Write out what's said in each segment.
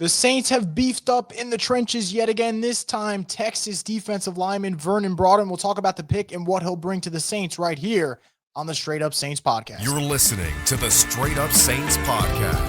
The Saints have beefed up in the trenches yet again, this time Texas defensive lineman Vernon Broughton. We'll talk about the pick and what he'll bring to the Saints right here on the Straight Up Saints podcast. You're listening to the Straight Up Saints podcast.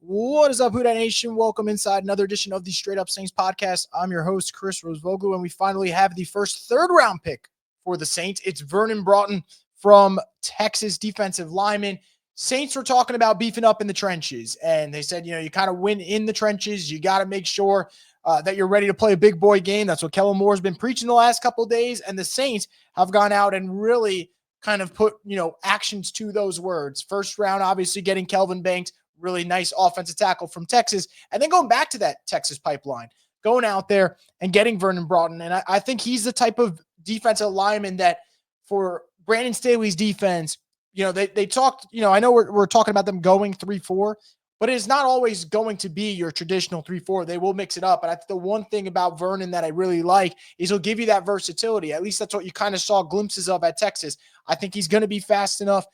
What is up, Who Dat Nation? Welcome inside another edition of the Straight Up Saints podcast. I'm your host, Chris Rosvoglu, and we finally have the first third-round pick for the Saints. It's Vernon Broughton from Texas defensive lineman. Saints were talking about beefing up in the trenches, and they said, you kind of win in the trenches. You got to make sure that you're ready to play a big boy game. That's what Kellen Moore's been preaching the last couple of days, and the Saints have gone out and really kind of put, actions to those words. First round, obviously getting Kelvin Banks, really nice offensive tackle from Texas, and then going back to that Texas pipeline, going out there and getting Vernon Broughton. And I think he's the type of defensive lineman that for Brandon Staley's defense, they talked, I know we're talking about them going 3-4, but it's not always going to be your traditional 3-4. They will mix it up. And I think the one thing about Vernon that I really like is he'll give you that versatility. At least that's what you kind of saw glimpses of at Texas. I think he's going to be fast enough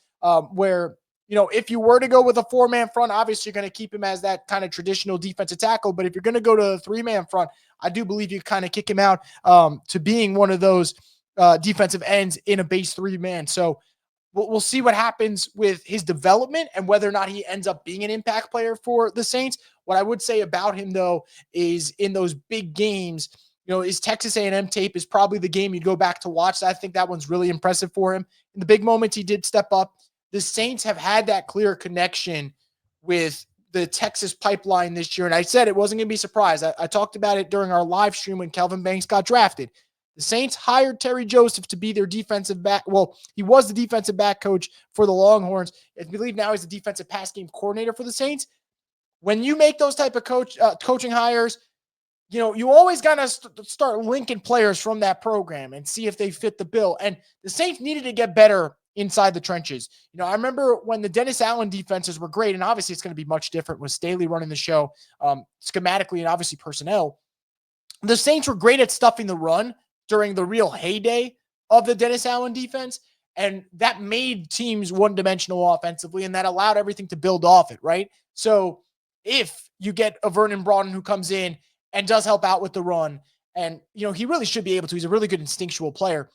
where, if you were to go with a four-man front, obviously you're going to keep him as that kind of traditional defensive tackle. But if you're going to go to a three-man front, I do believe you kind of kick him out to being one of those defensive ends in a base three-man. So we'll see what happens with his development and whether or not he ends up being an impact player for the Saints. What I would say about him, though, is in those big games, his Texas A&M tape is probably the game you'd go back to watch. I think that one's really impressive for him. In the big moments, he did step up. The Saints have had that clear connection with the Texas pipeline this year. And I said it wasn't going to be a surprise. I talked about it during our live stream when Kelvin Banks got drafted. The Saints hired Terry Joseph to be their defensive back. Well, he was the defensive back coach for the Longhorns. I believe now he's the defensive pass game coordinator for the Saints. When you make those type of coaching hires, you always got to start linking players from that program and see if they fit the bill. And the Saints needed to get better inside the trenches. I remember when the Dennis Allen defenses were great, and obviously it's going to be much different with Staley running the show schematically and obviously personnel. The Saints were great at stuffing the run during the real heyday of the Dennis Allen defense, and that made teams one-dimensional offensively, and that allowed everything to build off it, right? So if you get a Vernon Broughton who comes in and does help out with the run, and, he really should be able to. He's a really good instinctual player.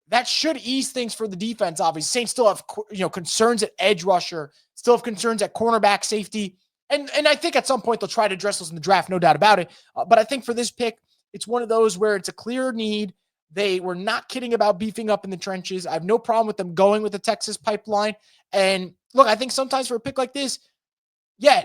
That should ease things for the defense, obviously. Saints still have, concerns at edge rusher, still have concerns at cornerback, safety. And I think at some point they'll try to address those in the draft, no doubt about it. But I think for this pick, it's one of those where it's a clear need. They were not kidding about beefing up in the trenches. I have no problem with them going with the Texas pipeline. And look, I think sometimes for a pick like this,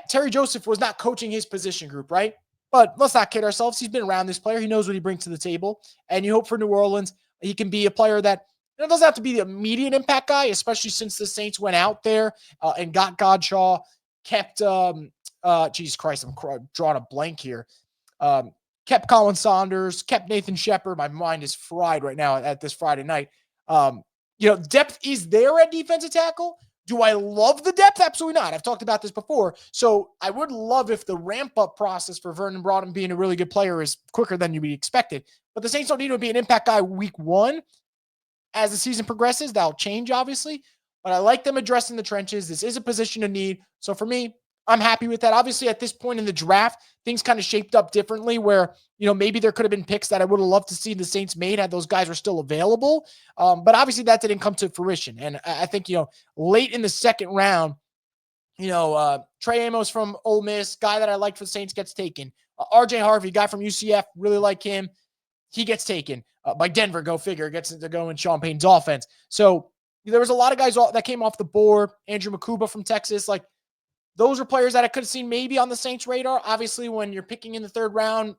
Terry Joseph was not coaching his position group, right? But let's not kid ourselves. He's been around this player. He knows what he brings to the table. And you hope for New Orleans he can be a player that doesn't have to be the immediate impact guy, especially since the Saints went out there and got Godshaw, kept, Jesus Christ, I'm drawing a blank here. Kept Colin Saunders, kept Nathan Shepard. My mind is fried right now at this Friday night. Depth is there at defensive tackle. Do I love the depth? Absolutely not. I've talked about this before. So I would love if the ramp-up process for Vernon Broughton being a really good player is quicker than you'd be expected. But the Saints don't need to be an impact guy week one. As the season progresses, that'll change, obviously. But I like them addressing the trenches. This is a position of need. So for me, I'm happy with that. Obviously, at this point in the draft, things kind of shaped up differently where, maybe there could have been picks that I would have loved to see the Saints made had those guys were still available. But obviously that didn't come to fruition. And I think, late in the second round, Trey Amos from Ole Miss, guy that I liked for the Saints, gets taken. RJ Harvey, guy from UCF, really like him. He gets taken by Denver. Go figure. Gets to go in Sean Payton's offense. So there was a lot of guys that came off the board. Andrew Makuba from Texas. Like, those are players that I could have seen maybe on the Saints' radar. Obviously, when you're picking in the third round,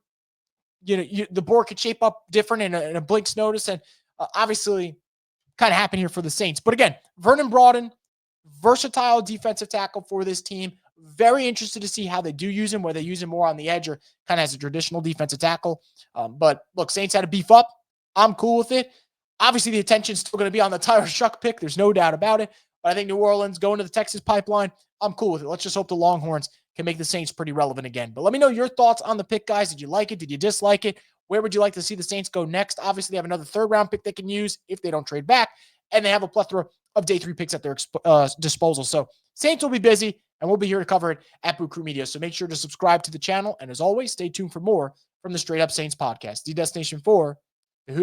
the board could shape up different in a blink's notice. And obviously, kind of happened here for the Saints. But again, Vernon Broughton, versatile defensive tackle for this team. Very interested to see how they do use him, whether they use him more on the edge or kind of as a traditional defensive tackle. But look, Saints had to beef up. I'm cool with it. Obviously, the attention's still going to be on the Tyler Shuck pick. There's no doubt about it. But I think New Orleans going to the Texas pipeline, I'm cool with it. Let's just hope the Longhorns can make the Saints pretty relevant again. But let me know your thoughts on the pick, guys. Did you like it? Did you dislike it? Where would you like to see the Saints go next? Obviously, they have another third-round pick they can use if they don't trade back, and they have a plethora of day 3 picks at their disposal. So Saints will be busy, and we'll be here to cover it at Boot Crew Media. So make sure to subscribe to the channel. And as always, stay tuned for more from the Straight Up Saints podcast, the destination for